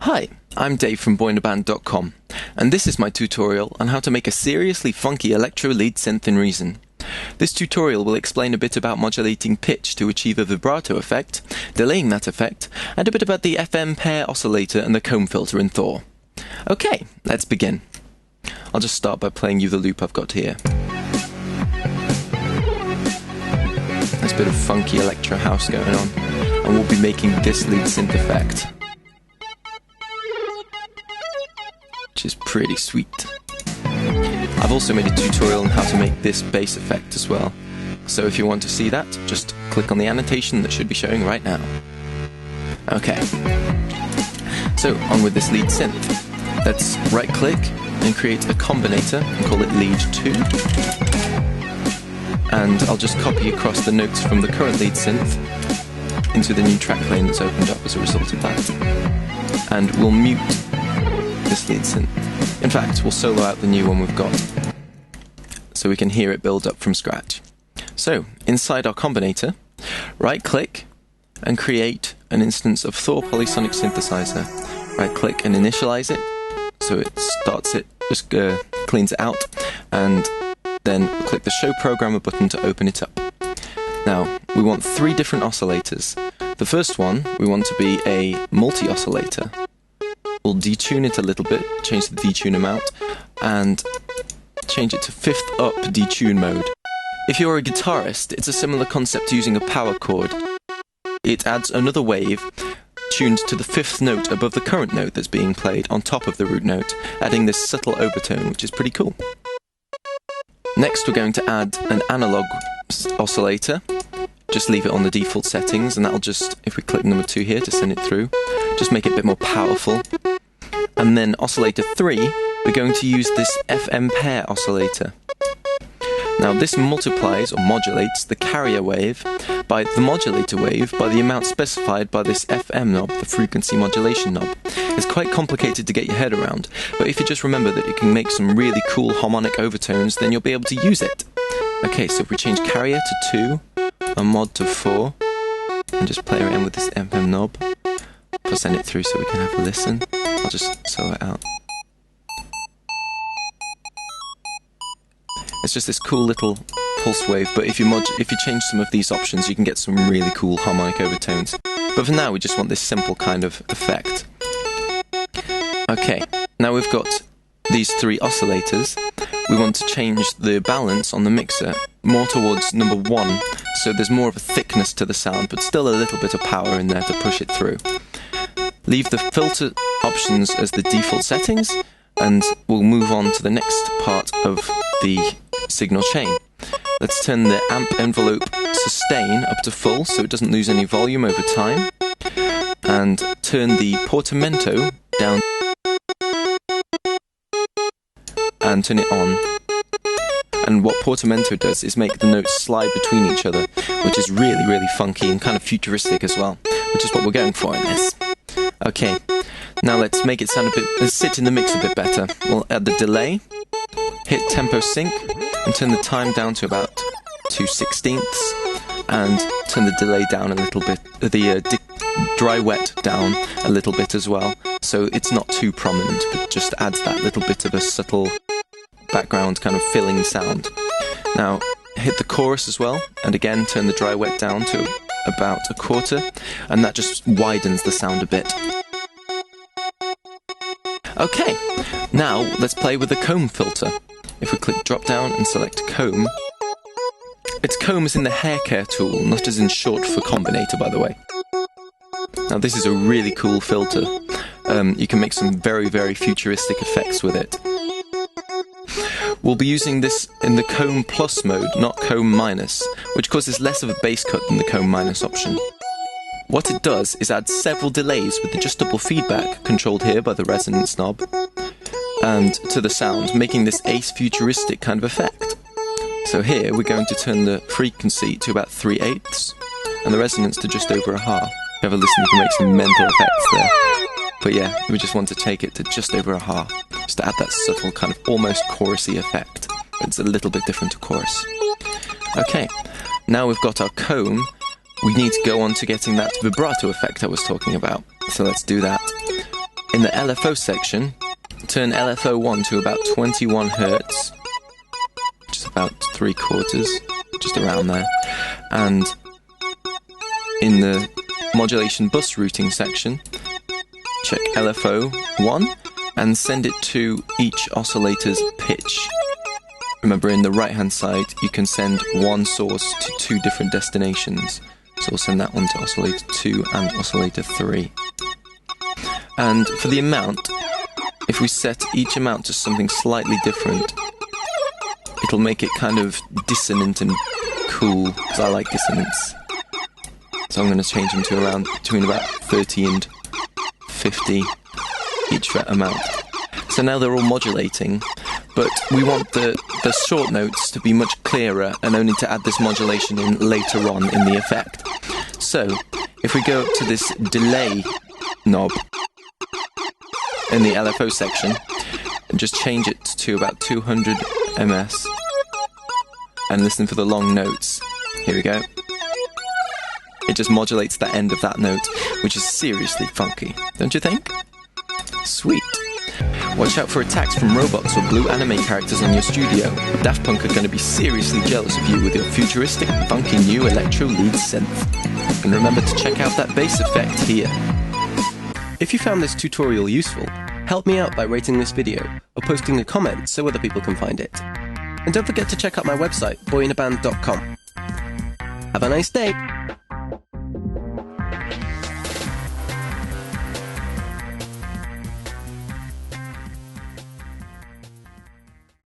Hi, I'm Dave from boinaband.com, and this is my tutorial on how to make a seriously funky electro lead synth in Reason. This tutorial will explain a bit about modulating pitch to achieve a vibrato effect, delaying that effect, and a bit about the FM Pair Oscillator and the comb filter in Thor. Okay, let's begin. I'll just start by playing you the loop I've got here. There's a bit of funky electro house going on, and we'll be making this lead synth effect, which is pretty sweet. I've also made a tutorial on how to make this bass effect as well, so if you want to see that, just click on the annotation that should be showing right now. Okay, so on with this lead synth. Let's right click and create a combinator and call it lead 2, and I'll just copy across the notes from the current lead synth into the new track plane that's opened up as a result of that, and we'll mute this lead synth. In fact, we'll solo out the new one we've got, so we can hear it build up from scratch. So, inside our combinator, right-click and create an instance of Thor Polysonic Synthesizer. Right-click and initialize it, so it starts it, just cleans it out, and then click the Show Programmer button to open it up. Now, we want 3 different oscillators. The first one, we want to be a multi-oscillator. We'll detune it a little bit, change the detune amount, and change it to 5th up detune mode. If you're a guitarist, it's a similar concept to using a power chord. It adds another wave tuned to the 5th note above the current note that's being played on top of the root note, adding this subtle overtone, which is pretty cool. Next, we're going to add an analog oscillator. Just leave it on the default settings, and that'll just, if we click number 2 here to send it through, just make it a bit more powerful. And then oscillator 3, we're going to use this FM Pair Oscillator. Now this multiplies or modulates the carrier wave by the modulator wave by the amount specified by this FM knob, the frequency modulation knob. It's quite complicated to get your head around, but if you just remember that it can make some really cool harmonic overtones, then you'll be able to use it. Okay, so if we change carrier to 2, a mod to 4, and just play around with this FM knob, I'll send it through so we can have a listen. I'll just solo it out. It's just this cool little pulse wave, but if you change some of these options, you can get some really cool harmonic overtones. But for now, we just want this simple kind of effect. Okay, now we've got these 3 oscillators. We want to change the balance on the mixer more towards number 1, so there's more of a thickness to the sound, but still a little bit of power in there to push it through. Leave the filter options as the default settings, and we'll move on to the next part of the signal chain. Let's turn the amp envelope sustain up to full so it doesn't lose any volume over time, and turn the portamento down and turn it on. And what portamento does is make the notes slide between each other, which is really, really funky and kind of futuristic as well, which is what we're going for in this. Okay, now let's make it sound let's sit in the mix a bit better. We'll add the delay, hit tempo sync, and turn the time down to about 2/16, and turn the delay down a little bit, the dry wet down a little bit as well, so it's not too prominent, but just adds that little bit of a subtle background kind of filling sound. Now, hit the chorus as well, and again turn the dry wet down to about 1/4, and that just widens the sound a bit. Okay, now let's play with the comb filter. If we click drop down and select comb, it's comb as in the hair care tool, not as in short for combinator, by the way. Now this is a really cool filter. You can make some very, very futuristic effects with it. We'll be using this in the comb plus mode, not comb minus, which causes less of a bass cut than the comb minus option. What it does is add several delays with adjustable feedback, controlled here by the resonance knob, and to the sound, making this ace futuristic kind of effect. So here we're going to turn the frequency to about 3/8, and the resonance to just over 1/2. If you have a listen, you can make some mental effects there. But yeah, we just want to take it to just over 1/2, just to add that subtle kind of almost chorusy effect. It's a little bit different to chorus. Okay, now we've got our comb, we need to go on to getting that vibrato effect I was talking about. So let's do that. In the LFO section, turn LFO1 to about 21 Hz, which is about 3/4, just around there. And in the modulation bus routing section, check LFO1 and send it to each oscillator's pitch. Remember, in the right-hand side, you can send one source to 2 different destinations. So we'll send that one to oscillator 2 and oscillator 3. And for the amount, if we set each amount to something slightly different, it'll make it kind of dissonant and cool, because I like dissonance. So I'm going to change them to around between about 30 and 50 each fret amount. So now they're all modulating, but we want the short notes to be much clearer and only to add this modulation in later on in the effect. So if we go up to this delay knob in the LFO section and just change it to about 200 ms and listen for the long notes. Here we go. It just modulates the end of that note, which is seriously funky, don't you think? Sweet. Watch out for attacks from robots or blue anime characters on your studio. Daft Punk are going to be seriously jealous of you with your futuristic, funky new electro lead synth. And remember to check out that bass effect here. If you found this tutorial useful, help me out by rating this video or posting a comment so other people can find it. And don't forget to check out my website, boyinaband.com. Have a nice day!